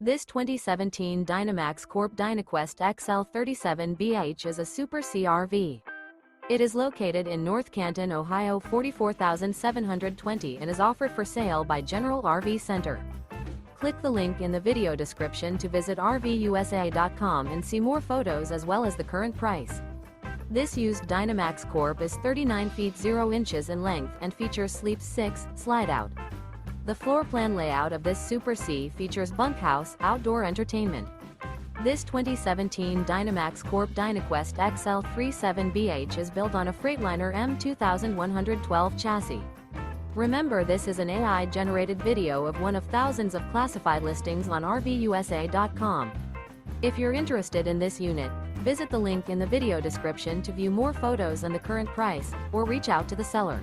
This 2017 Dynamax Corp Dynaquest XL 37BH is a Super C RV. It is located in North Canton, Ohio 44,720 and is offered for sale by General RV Center. Click the link in the video description to visit RVUSA.com and see more photos as well as the current price. This used Dynamax Corp is 39 feet 0 inches in length and features Sleep 6 Slideout. The floor plan layout of this Super C features bunkhouse, outdoor entertainment. This 2017 Dynamax Corp Dynaquest XL 37BH is built on a Freightliner M2 1112 chassis. Remember, this is an AI-generated video of one of thousands of classified listings on RVUSA.com. If you're interested in this unit, visit the link in the video description to view more photos and the current price, or reach out to the seller.